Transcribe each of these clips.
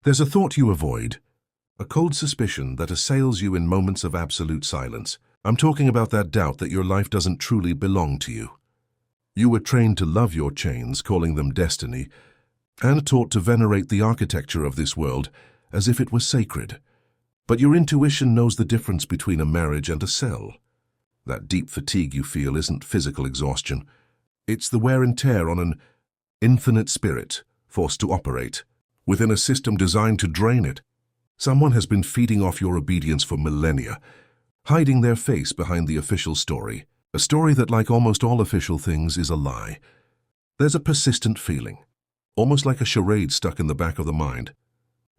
There's a thought you avoid, a cold suspicion that assails you in moments of absolute silence. I'm talking about that doubt that your life doesn't truly belong to you. You were trained to love your chains, calling them destiny, and taught to venerate the architecture of this world as if it were sacred. But your intuition knows the difference between a marriage and a cell. That deep fatigue you feel isn't physical exhaustion. It's the wear and tear on an infinite spirit forced to operate within a system designed to drain it. Someone has been feeding off your obedience for millennia, hiding their face behind the official story, a story that, like almost all official things, is a lie. There's a persistent feeling, almost like a charade stuck in the back of the mind,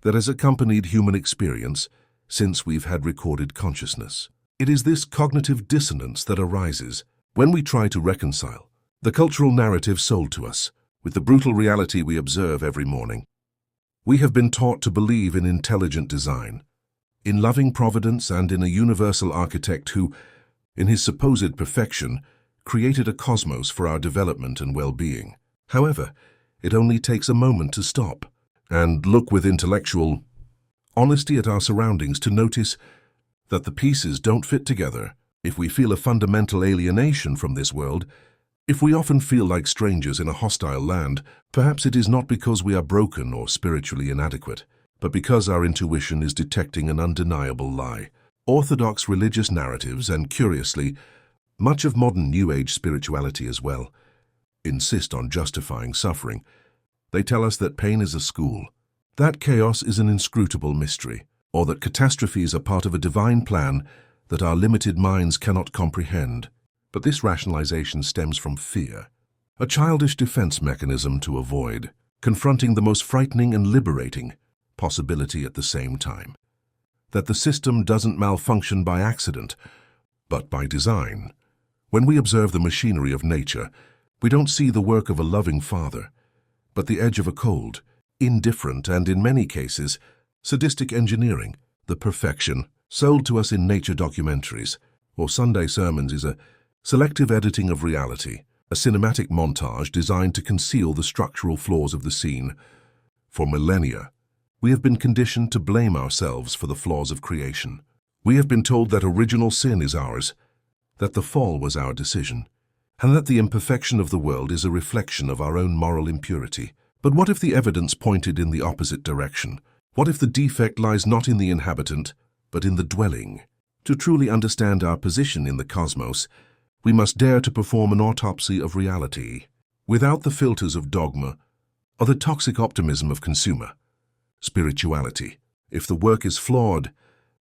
that has accompanied human experience since we've had recorded consciousness. It is this cognitive dissonance that arises when we try to reconcile the cultural narrative sold to us with the brutal reality we observe every morning. We have been taught to believe in intelligent design, in loving providence, and in a universal architect who, in his supposed perfection, created a cosmos for our development and well-being. However, it only takes a moment to stop and look with intellectual honesty at our surroundings to notice that the pieces don't fit together. If we feel a fundamental alienation from this world, if we often feel like strangers in a hostile land, perhaps it is not because we are broken or spiritually inadequate, but because our intuition is detecting an undeniable lie. Orthodox religious narratives, and curiously, much of modern New Age spirituality as well, insist on justifying suffering. They tell us that pain is a school, that chaos is an inscrutable mystery, or that catastrophes are part of a divine plan that our limited minds cannot comprehend. But this rationalization stems from fear, a childish defense mechanism to avoid confronting the most frightening and liberating possibility at the same time: that the system doesn't malfunction by accident, but by design. When we observe the machinery of nature, we don't see the work of a loving father, but the edge of a cold, indifferent, and in many cases, sadistic engineering. The perfection sold to us in nature documentaries or Sunday sermons is a selective editing of reality, a cinematic montage designed to conceal the structural flaws of the scene. For millennia, we have been conditioned to blame ourselves for the flaws of creation. We have been told that original sin is ours, that the fall was our decision, and that the imperfection of the world is a reflection of our own moral impurity. But what if the evidence pointed in the opposite direction? What if the defect lies not in the inhabitant, but in the dwelling? To truly understand our position in the cosmos, we must dare to perform an autopsy of reality, without the filters of dogma or the toxic optimism of consumer spirituality. If the work is flawed,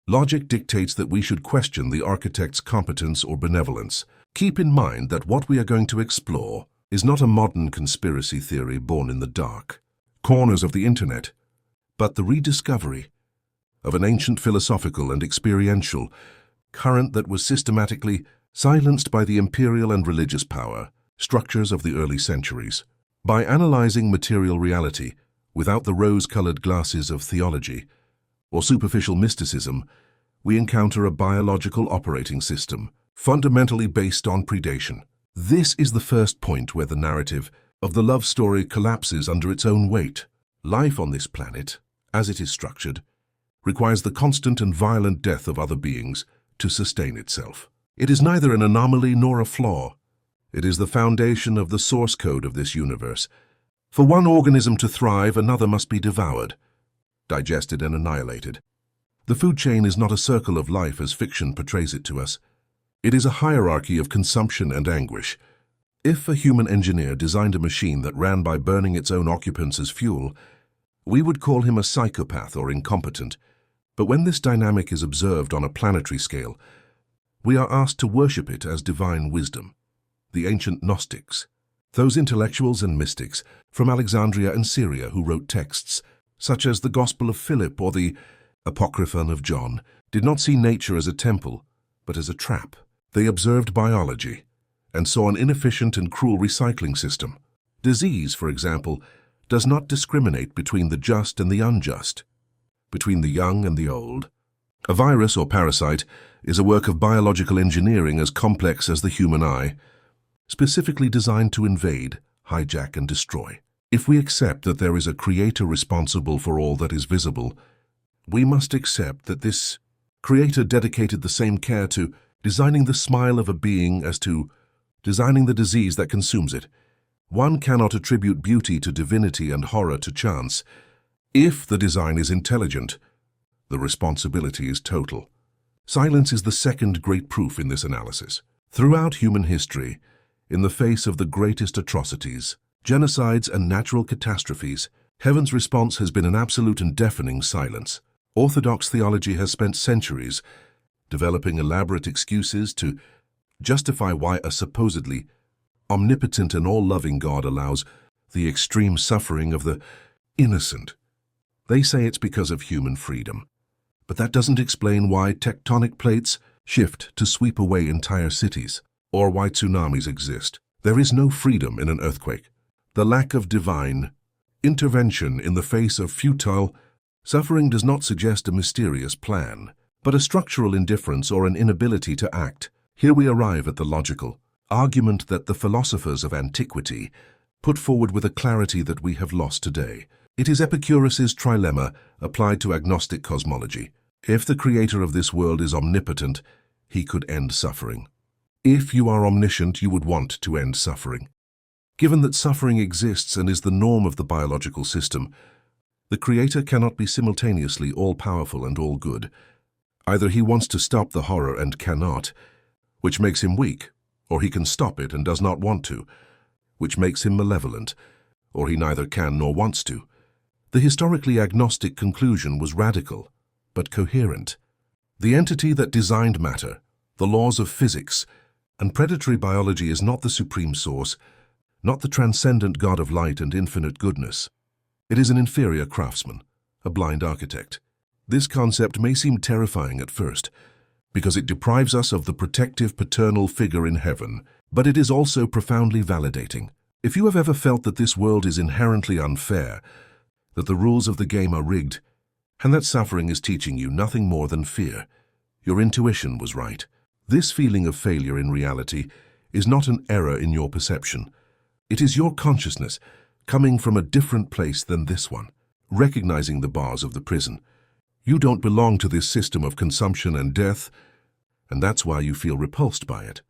logic dictates that we should question the architect's competence or benevolence. Keep in mind that what we are going to explore is not a modern conspiracy theory born in the dark corners of the internet, but the rediscovery of an ancient philosophical and experiential current that was systematically silenced by the imperial and religious power structures of the early centuries. By analyzing material reality without the rose-colored glasses of theology or superficial mysticism, we encounter a biological operating system fundamentally based on predation. This is the first point where the narrative of the love story collapses under its own weight. Life on this planet, as it is structured, requires the constant and violent death of other beings to sustain itself. It is neither an anomaly nor a flaw. It is the foundation of the source code of this universe. For one organism to thrive, another must be devoured, digested, and annihilated. The food chain is not a circle of life as fiction portrays it to us. It is a hierarchy of consumption and anguish. If a human engineer designed a machine that ran by burning its own occupants as fuel, we would call him a psychopath or incompetent. But when this dynamic is observed on a planetary scale, we are asked to worship it as divine wisdom. The ancient Gnostics, those intellectuals and mystics from Alexandria and Syria who wrote texts such as the Gospel of Philip or the Apocryphon of John, did not see nature as a temple, but as a trap. They observed biology and saw an inefficient and cruel recycling system. Disease, for example, does not discriminate between the just and the unjust, between the young and the old. A virus or parasite is a work of biological engineering as complex as the human eye, specifically designed to invade, hijack, and destroy. If we accept that there is a creator responsible for all that is visible, we must accept that this creator dedicated the same care to designing the smile of a being as to designing the disease that consumes it. One cannot attribute beauty to divinity and horror to chance. If the design is intelligent, the responsibility is total. Silence is the second great proof in this analysis. Throughout human history, in the face of the greatest atrocities, genocides and natural catastrophes, heaven's response has been an absolute and deafening silence. Orthodox theology has spent centuries developing elaborate excuses to justify why a supposedly omnipotent and all-loving God allows the extreme suffering of the innocent. They say it's because of human freedom. But that doesn't explain why tectonic plates shift to sweep away entire cities, or why tsunamis exist. There is no freedom in an earthquake. The lack of divine intervention in the face of futile suffering does not suggest a mysterious plan, but a structural indifference or an inability to act. Here we arrive at the logical argument that the philosophers of antiquity put forward with a clarity that we have lost today. It is Epicurus's trilemma applied to agnostic cosmology. If the creator of this world is omnipotent, he could end suffering. If you are omniscient, you would want to end suffering. Given that suffering exists and is the norm of the biological system, the creator cannot be simultaneously all-powerful and all-good. Either he wants to stop the horror and cannot, which makes him weak, or he can stop it and does not want to, which makes him malevolent, or he neither can nor wants to. The historically agnostic conclusion was radical, but coherent. The entity that designed matter, the laws of physics, and predatory biology is not the supreme source, not the transcendent God of light and infinite goodness. It is an inferior craftsman, a blind architect. This concept may seem terrifying at first, because it deprives us of the protective paternal figure in heaven, but it is also profoundly validating. If you have ever felt that this world is inherently unfair, that the rules of the game are rigged, and that suffering is teaching you nothing more than fear, your intuition was right. This feeling of failure in reality is not an error in your perception. It is your consciousness coming from a different place than this one, recognizing the bars of the prison. You don't belong to this system of consumption and death, and that's why you feel repulsed by it.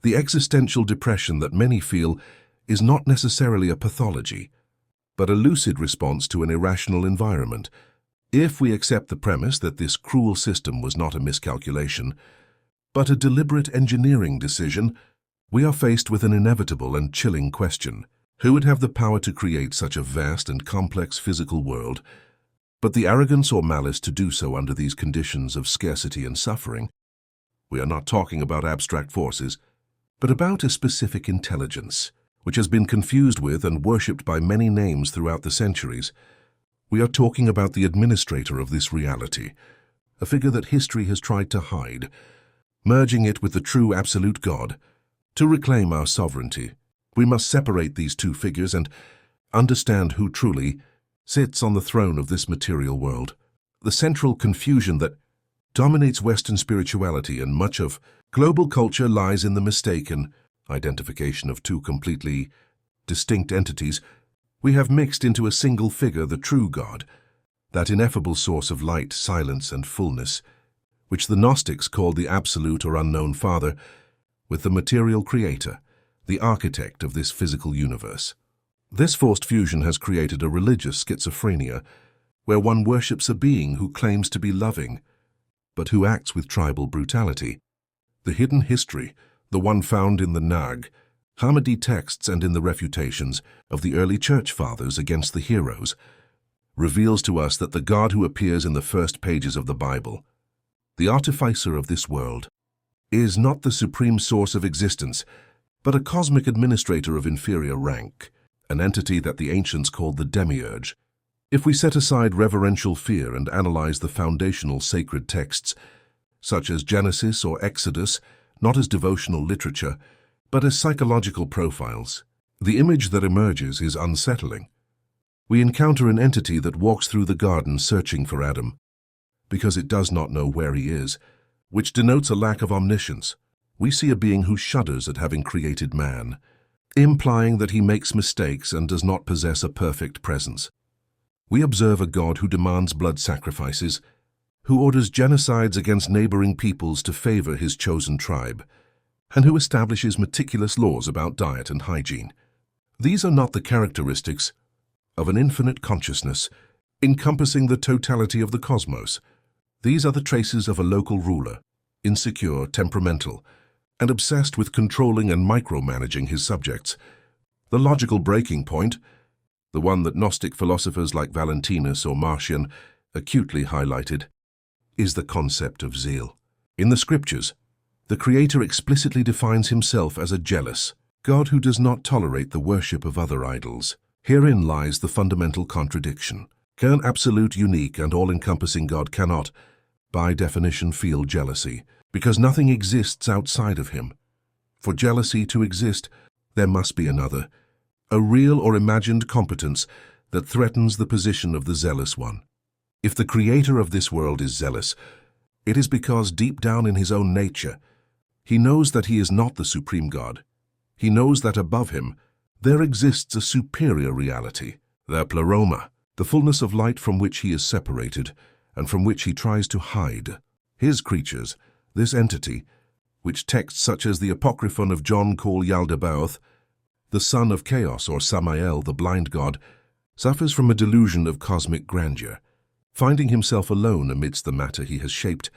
The existential depression that many feel is not necessarily a pathology, but a lucid response to an irrational environment. If we accept the premise that this cruel system was not a miscalculation, but a deliberate engineering decision, we are faced with an inevitable and chilling question. Who would have the power to create such a vast and complex physical world, but the arrogance or malice to do so under these conditions of scarcity and suffering? We are not talking about abstract forces, but about a specific intelligence, which has been confused with and worshipped by many names throughout the centuries. We are talking about the administrator of this reality, a figure that history has tried to hide, merging it with the true absolute God. To reclaim our sovereignty, we must separate these two figures and understand who truly sits on the throne of this material world. The central confusion that dominates Western spirituality and much of global culture lies in the mistaken identification of two completely distinct entities. We have mixed into a single figure the true God, that ineffable source of light, silence, and fullness, which the Gnostics called the absolute or unknown Father, with the material creator, the architect of this physical universe. This forced fusion has created a religious schizophrenia, where one worships a being who claims to be loving, but who acts with tribal brutality. The hidden history, the one found in the Nag Hammadi texts and in the refutations of the early church fathers against the heroes, reveals to us that the God who appears in the first pages of the Bible, the artificer of this world, is not the supreme source of existence, but a cosmic administrator of inferior rank, an entity that the ancients called the demiurge. If we set aside reverential fear and analyze the foundational sacred texts, such as Genesis or Exodus, not as devotional literature, but as psychological profiles, the image that emerges is unsettling. We encounter an entity that walks through the garden searching for Adam, because it does not know where he is, which denotes a lack of omniscience. We see a being who shudders at having created man, implying that he makes mistakes and does not possess a perfect presence. We observe a God who demands blood sacrifices, who orders genocides against neighboring peoples to favor his chosen tribe, and who establishes meticulous laws about diet and hygiene. These are not the characteristics of an infinite consciousness encompassing the totality of the cosmos. These are the traces of a local ruler, insecure, temperamental, and obsessed with controlling and micromanaging his subjects. The logical breaking point, the one that Gnostic philosophers like Valentinus or Marcion acutely highlighted, is the concept of zeal. In the scriptures, the Creator explicitly defines himself as a jealous God who does not tolerate the worship of other idols. Herein lies the fundamental contradiction. An absolute, unique, and all-encompassing God cannot, by definition, feel jealousy, because nothing exists outside of him. For jealousy to exist, there must be another, a real or imagined competence that threatens the position of the zealous one. If the Creator of this world is zealous, it is because deep down in his own nature, he knows that he is not the supreme God. He knows that above him, there exists a superior reality, the pleroma, the fullness of light from which he is separated and from which he tries to hide. His creatures, this entity, which texts such as the Apocryphon of John call Yaldabaoth, the son of chaos, or Samael, the blind god, suffers from a delusion of cosmic grandeur. Finding himself alone amidst the matter he has shaped,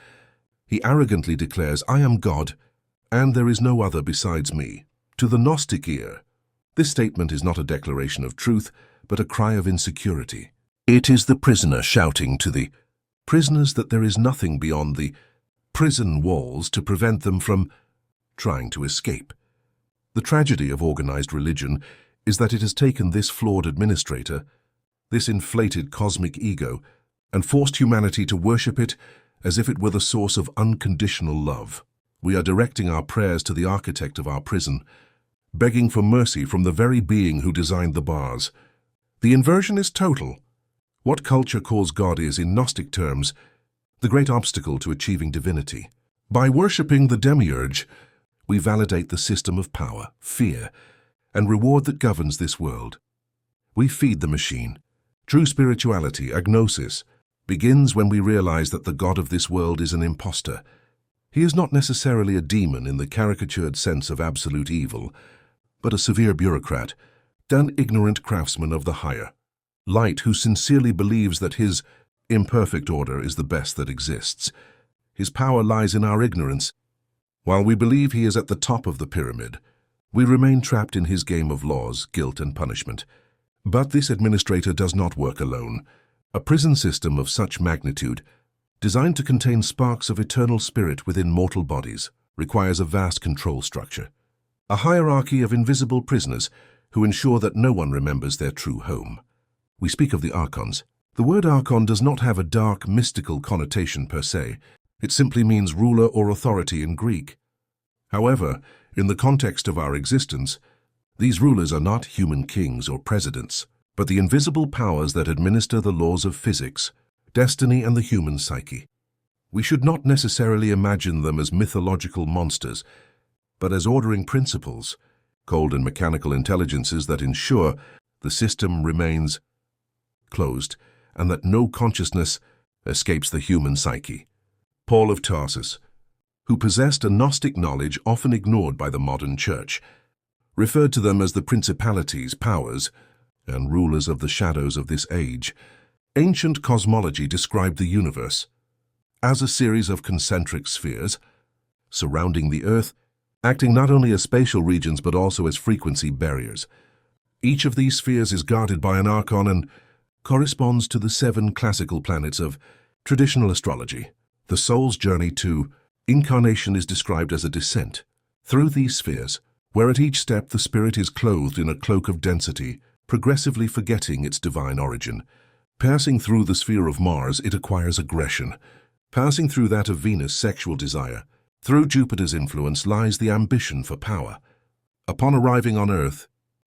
he arrogantly declares, "I am God, and there is no other besides me." To the Gnostic ear, this statement is not a declaration of truth, but a cry of insecurity. It is the prisoner shouting to the prisoners that there is nothing beyond the prison walls to prevent them from trying to escape. The tragedy of organized religion is that it has taken this flawed administrator, this inflated cosmic ego, and forced humanity to worship it as if it were the source of unconditional love. We are directing our prayers to the architect of our prison, begging for mercy from the very being who designed the bars. The inversion is total. What culture calls God is, in Gnostic terms, the great obstacle to achieving divinity. By worshipping the demiurge, we validate the system of power, fear, and reward that governs this world. We feed the machine. True spirituality, agnosis, begins when we realize that the God of this world is an impostor. He is not necessarily a demon in the caricatured sense of absolute evil, but a severe bureaucrat, an ignorant craftsman of the higher light who sincerely believes that his imperfect order is the best that exists. His power lies in our ignorance. While we believe he is at the top of the pyramid, we remain trapped in his game of laws, guilt, and punishment. But this administrator does not work alone. A prison system of such magnitude, designed to contain sparks of eternal spirit within mortal bodies, requires a vast control structure. A hierarchy of invisible prisoners who ensure that no one remembers their true home. We speak of the archons. The word archon does not have a dark, mystical connotation per se. It simply means ruler or authority in Greek. However, in the context of our existence, these rulers are not human kings or presidents, but the invisible powers that administer the laws of physics, destiny, and the human psyche. We should not necessarily imagine them as mythological monsters, but as ordering principles, cold and mechanical intelligences that ensure the system remains closed and that no consciousness escapes the human psyche. Paul of Tarsus, who possessed a Gnostic knowledge often ignored by the modern church, referred to them as the principalities, powers, and rulers of the shadows of this age. Ancient cosmology described the universe as a series of concentric spheres surrounding the Earth, acting not only as spatial regions but also as frequency barriers. Each of these spheres is guarded by an archon and corresponds to the 7 classical planets of traditional astrology. The soul's journey to incarnation is described as a descent through these spheres, where at each step the spirit is clothed in a cloak of density, progressively forgetting its divine origin. Passing through the sphere of Mars, it acquires aggression. Passing through that of Venus, sexual desire. Through Jupiter's influence lies the ambition for power. Upon arriving on Earth,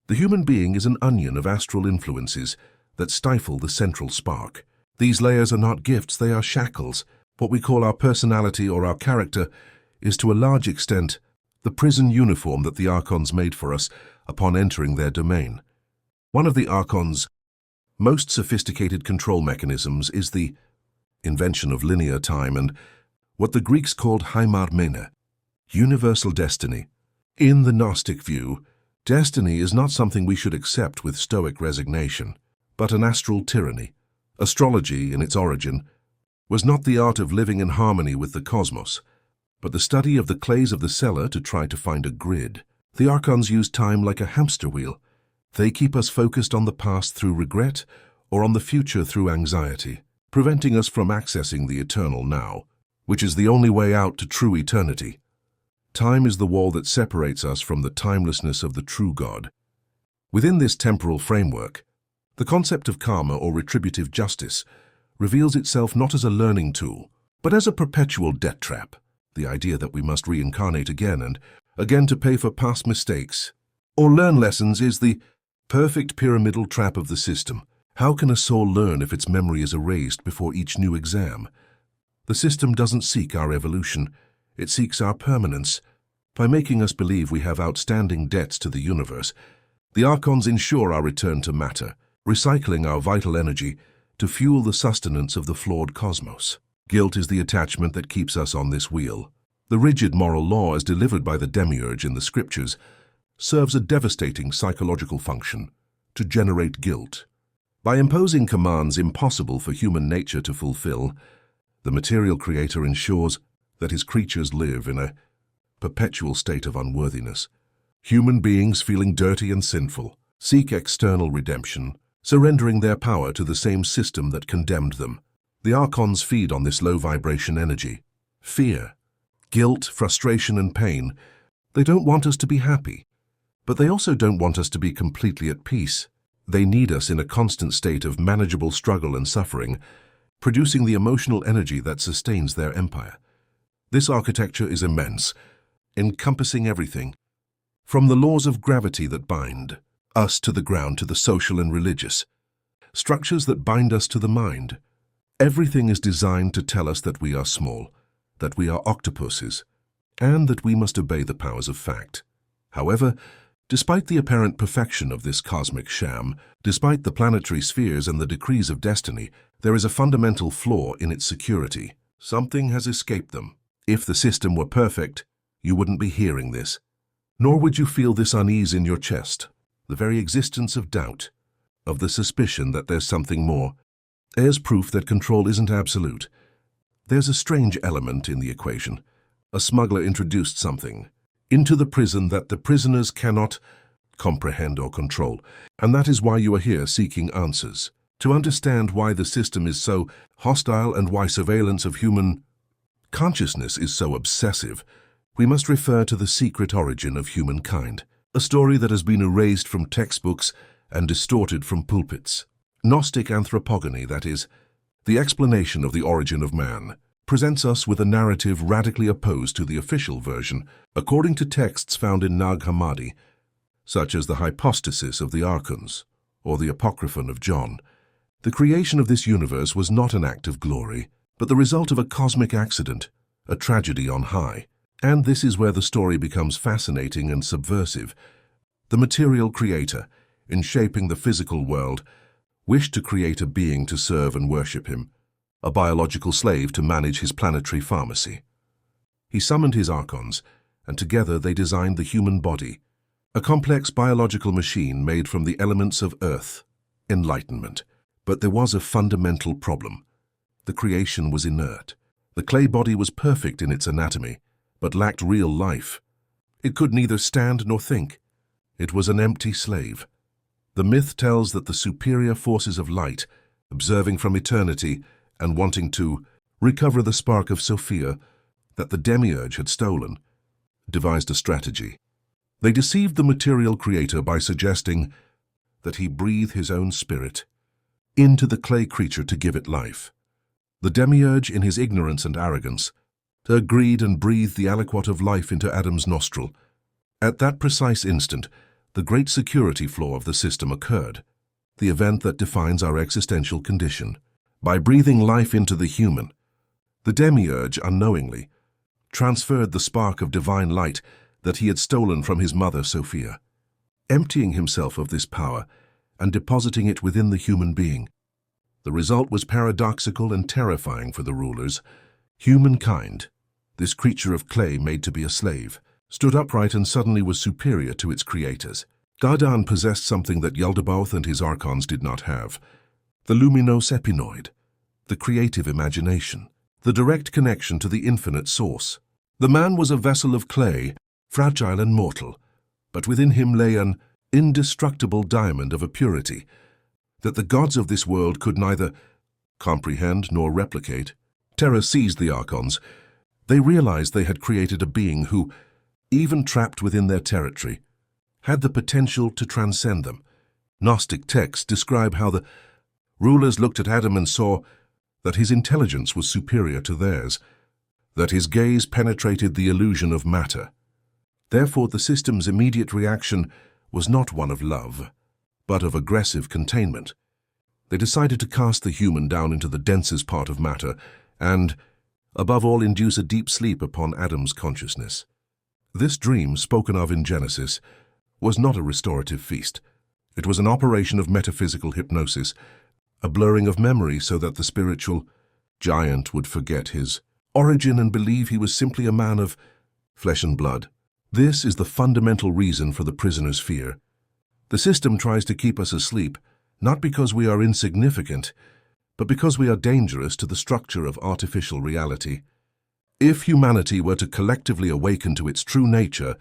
the human being is an onion of astral influences that stifle the central spark. These layers are not gifts, they are shackles. What we call our personality or our character is to a large extent the prison uniform that the archons made for us, upon entering their domain. One of the Archon's most sophisticated control mechanisms is the invention of linear time and what the Greeks called hymarmene, universal destiny. In the Gnostic view, destiny is not something we should accept with stoic resignation, but an astral tyranny. Astrology, in its origin, was not the art of living in harmony with the cosmos, but the study of the clays of the cellar to try to find a grid. The Archons use time like a hamster wheel. They keep us focused on the past through regret or on the future through anxiety, preventing us from accessing the eternal now, which is the only way out to true eternity. Time is the wall that separates us from the timelessness of the true God. Within this temporal framework, the concept of karma or retributive justice reveals itself not as a learning tool, but as a perpetual debt trap, the idea that we must reincarnate again and again to pay for past mistakes or learn lessons is the perfect pyramidal trap of the system. How can a soul learn if its memory is erased before each new exam? The system doesn't seek our evolution, it seeks our permanence. By making us believe we have outstanding debts to the universe, the Archons ensure our return to matter, recycling our vital energy to fuel the sustenance of the flawed cosmos. Guilt is the attachment that keeps us on this wheel. The rigid moral law as delivered by the demiurge in the scriptures serves a devastating psychological function to generate guilt. By imposing commands impossible for human nature to fulfill, the material creator ensures that his creatures live in a perpetual state of unworthiness. Human beings feeling dirty and sinful seek external redemption, surrendering their power to the same system that condemned them. The Archons feed on this low-vibration energy. Fear, guilt, frustration, and pain. They don't want us to be happy, but they also don't want us to be completely at peace. They need us in a constant state of manageable struggle and suffering, producing the emotional energy that sustains their empire. This architecture is immense, encompassing everything, from the laws of gravity that bind us to the ground to the social and religious structures that bind us to the mind. Everything is designed to tell us that we are small, that we are octopuses, and that we must obey the powers of fact. However, despite the apparent perfection of this cosmic sham, despite the planetary spheres and the decrees of destiny, there is a fundamental flaw in its security. Something has escaped them. If the system were perfect, you wouldn't be hearing this. Nor would you feel this unease in your chest, the very existence of doubt, of the suspicion that there's something more. There's proof that control isn't absolute. There's a strange element in the equation. A smuggler introduced something into the prison that the prisoners cannot comprehend or control, and that is why you are here seeking answers. To understand why the system is so hostile and why surveillance of human consciousness is so obsessive, we must refer to the secret origin of humankind, a story that has been erased from textbooks and distorted from pulpits. Gnostic anthropogony, that is, the explanation of the origin of man, presents us with a narrative radically opposed to the official version, according to texts found in Nag Hammadi, such as the Hypostasis of the Archons or the Apocryphon of John. The creation of this universe was not an act of glory, but the result of a cosmic accident, a tragedy on high. And this is where the story becomes fascinating and subversive. The material creator, in shaping the physical world, wished to create a being to serve and worship him, a biological slave to manage his planetary pharmacy. He summoned his Archons, and together they designed the human body, a complex biological machine made from the elements of earth, enlightenment. But there was a fundamental problem. The creation was inert. The clay body was perfect in its anatomy, but lacked real life. It could neither stand nor think. It was an empty slave. The myth tells that the superior forces of light, observing from eternity and wanting to recover the spark of Sophia that the demiurge had stolen, devised a strategy. They deceived the material creator by suggesting that he breathe his own spirit into the clay creature to give it life. The demiurge, in his ignorance and arrogance, agreed and breathed the aliquot of life into Adam's nostril. At that precise instant, the great security flaw of the system occurred, the event that defines our existential condition. By breathing life into the human, the demiurge unknowingly transferred the spark of divine light that he had stolen from his mother Sophia. emptying himself of this power and depositing it within the human being. The result was paradoxical and terrifying for the rulers. Humankind, this creature of clay made to be a slave, stood upright and suddenly was superior to its creators. Gardan possessed something that Yaldabaoth and his archons did not have: the luminos epinoid, the creative imagination, the direct connection to the infinite source. The man was a vessel of clay, fragile and mortal, but within him lay an indestructible diamond of a purity that the gods of this world could neither comprehend nor replicate. Terror seized the archons. They realized they had created a being who, even trapped within their territory, had the potential to transcend them. Gnostic texts describe how the rulers looked at Adam and saw that his intelligence was superior to theirs, that his gaze penetrated the illusion of matter. Therefore, the system's immediate reaction was not one of love, but of aggressive containment. They decided to cast the human down into the densest part of matter and, above all, induce a deep sleep upon Adam's consciousness. This dream, spoken of in Genesis, was not a restorative feast. It was an operation of metaphysical hypnosis, a blurring of memory so that the spiritual giant would forget his origin and believe he was simply a man of flesh and blood. This is the fundamental reason for the prisoner's fear. The system tries to keep us asleep, not because we are insignificant, but because we are dangerous to the structure of artificial reality. If humanity were to collectively awaken to its true nature,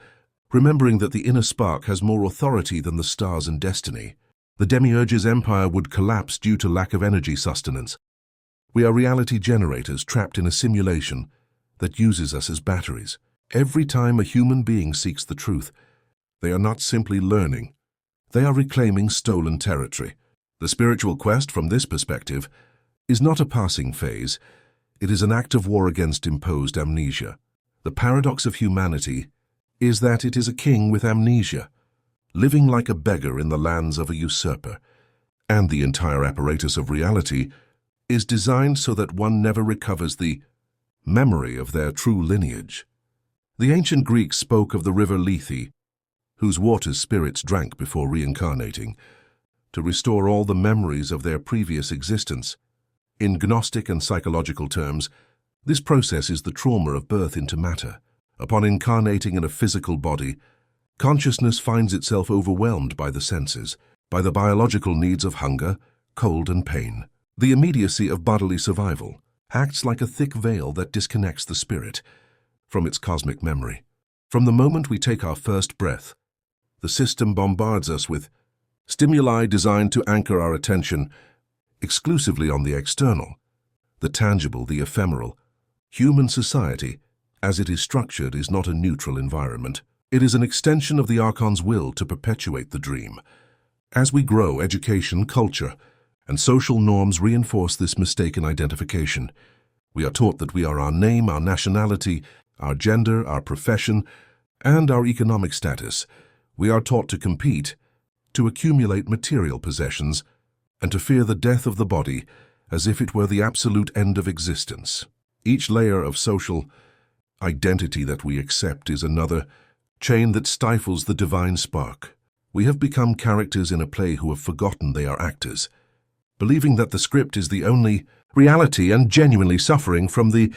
remembering that the inner spark has more authority than the stars and destiny, the demiurge's empire would collapse due to lack of energy sustenance. We are reality generators trapped in a simulation that uses us as batteries. Every time a human being seeks the truth, they are not simply learning, they are reclaiming stolen territory. The spiritual quest, from this perspective, is not a passing phase. It is an act of war against imposed amnesia. The paradox of humanity is that it is a king with amnesia, living like a beggar in the lands of a usurper, and the entire apparatus of reality is designed so that one never recovers the memory of their true lineage. The ancient Greeks spoke of the river Lethe, whose waters spirits drank before reincarnating, to restore all the memories of their previous existence. In Gnostic and psychological terms, this process is the trauma of birth into matter. Upon incarnating in a physical body, consciousness finds itself overwhelmed by the senses, by the biological needs of hunger, cold, and pain. The immediacy of bodily survival acts like a thick veil that disconnects the spirit from its cosmic memory. From the moment we take our first breath, the system bombards us with stimuli designed to anchor our attention exclusively on the external, the tangible, the ephemeral. Human society, as it is structured, is not a neutral environment. It is an extension of the Archon's will to perpetuate the dream. As we grow, education, culture, and social norms reinforce this mistaken identification. We are taught that we are our name, our nationality, our gender, our profession, and our economic status. We are taught to compete, to accumulate material possessions, and to fear the death of the body as if it were the absolute end of existence. Each layer of social identity that we accept is another chain that stifles the divine spark. We have become characters in a play who have forgotten they are actors, believing that the script is the only reality and genuinely suffering from the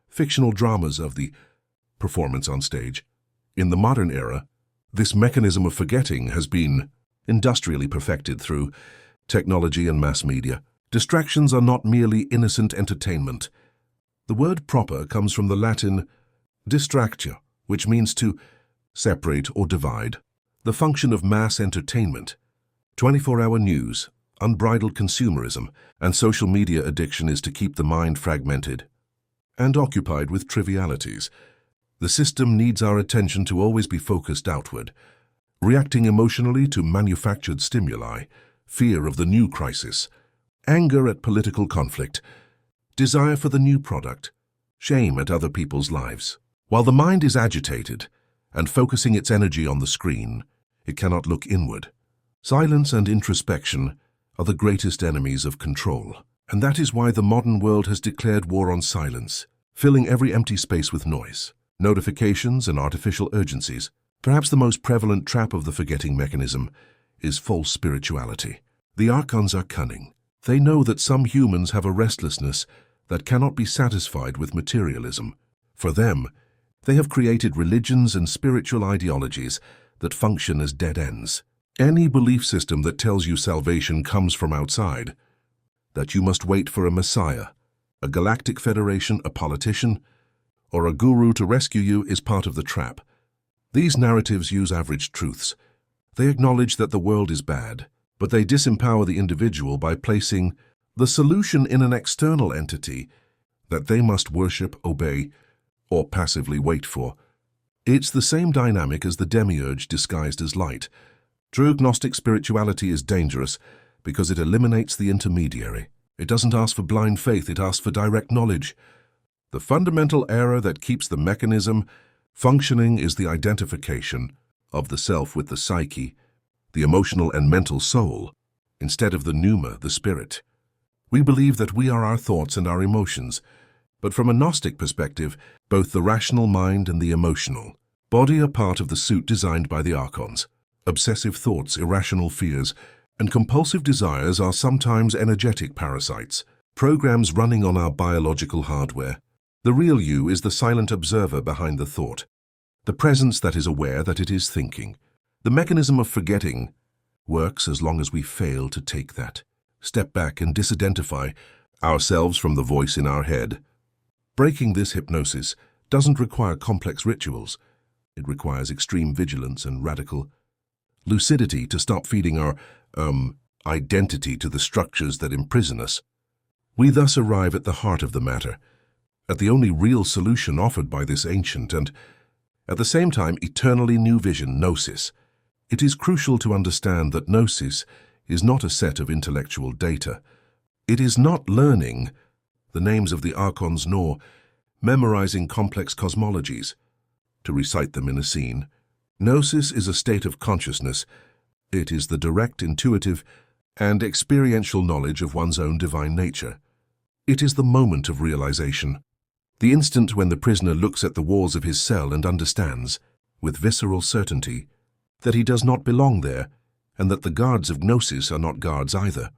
fictional dramas of the performance on stage. In the modern era, this mechanism of forgetting has been industrially perfected through technology and mass media. Distractions are not merely innocent entertainment. The word proper comes from the Latin distractio, which means to separate or divide. The function of mass entertainment, 24-hour news, unbridled consumerism, and social media addiction is to keep the mind fragmented and occupied with trivialities. The system needs our attention to always be focused outward, reacting emotionally to manufactured stimuli, fear of the new crisis, anger at political conflict, desire for the new product, shame at other people's lives. While the mind is agitated and focusing its energy on the screen, it cannot look inward. Silence and introspection are the greatest enemies of control, and that is why the modern world has declared war on silence, filling every empty space with noise, notifications, and artificial urgencies. Perhaps the most prevalent trap of the forgetting mechanism is false spirituality. The Archons are cunning. They know that some humans have a restlessness that cannot be satisfied with materialism. For them, they have created religions and spiritual ideologies that function as dead ends. Any belief system that tells you salvation comes from outside, that you must wait for a messiah, a galactic federation, a politician, or a guru to rescue you is part of the trap. These narratives use average truths. They acknowledge that the world is bad, but they disempower the individual by placing the solution in an external entity that they must worship, obey, or passively wait for. It's the same dynamic as the demiurge disguised as light. True Gnostic spirituality is dangerous because it eliminates the intermediary. It doesn't ask for blind faith, it asks for direct knowledge. The fundamental error that keeps the mechanism functioning is the identification of the self with the psyche, the emotional and mental soul, instead of the pneuma, the spirit. We believe that we are our thoughts and our emotions, but from a Gnostic perspective, both the rational mind and the emotional body are part of the suit designed by the Archons. Obsessive thoughts, irrational fears, and compulsive desires are sometimes energetic parasites, programs running on our biological hardware. The real you is the silent observer behind the thought, the presence that is aware that it is thinking. The mechanism of forgetting works as long as we fail to take that step back and disidentify ourselves from the voice in our head. Breaking this hypnosis doesn't require complex rituals. It requires extreme vigilance and radical lucidity to stop feeding our identity to the structures that imprison us. We thus arrive at the heart of the matter, at the only real solution offered by this ancient and, at the same time, eternally new vision, Gnosis. It is crucial to understand that Gnosis is not a set of intellectual data. It is not learning the names of the Archons nor memorizing complex cosmologies to recite them in a scene. Gnosis is a state of consciousness. It is the direct, intuitive, and experiential knowledge of one's own divine nature. It is the moment of realization, the instant when the prisoner looks at the walls of his cell and understands, with visceral certainty, that he does not belong there, and that the guards of Gnosis are not guards either.